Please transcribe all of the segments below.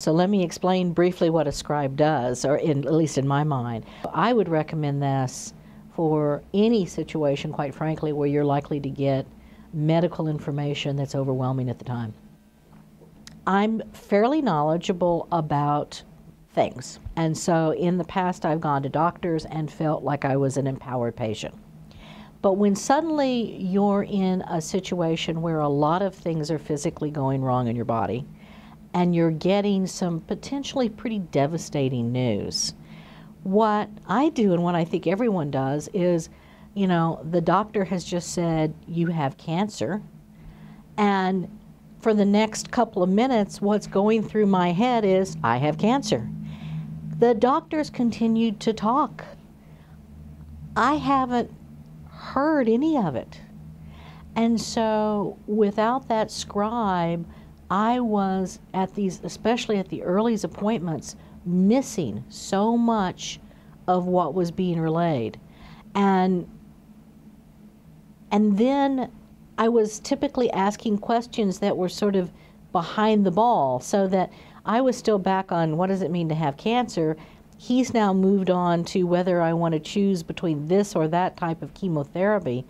So let me explain briefly what a scribe does, or at least in my mind. I would recommend this for any situation, quite frankly, where you're likely to get medical information that's overwhelming at the time. I'm fairly knowledgeable about things, and so in the past I've gone to doctors and felt like I was an empowered patient. But when suddenly you're in a situation where a lot of things are physically going wrong in your body, and you're getting some potentially pretty devastating news, what I do and what I think everyone does is, you know, the doctor has just said you have cancer, and for the next couple of minutes what's going through my head is I have cancer. The doctors continued to talk. I haven't heard any of it. And so without that scribe, I was at these, especially at the earliest appointments, missing so much of what was being relayed. And then I was typically asking questions that were sort of behind the ball, so that I was still back on what does it mean to have cancer. He's now moved on to whether I want to choose between this or that type of chemotherapy.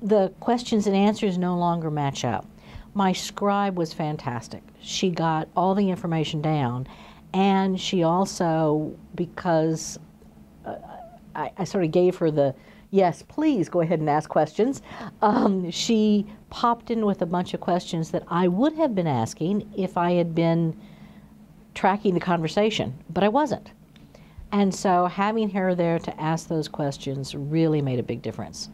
The questions and answers no longer match up. My scribe was fantastic. She got all the information down, and she also, because I sort of gave her the, yes, please go ahead and ask questions, she popped in with a bunch of questions that I would have been asking if I had been tracking the conversation, but I wasn't. And so having her there to ask those questions really made a big difference.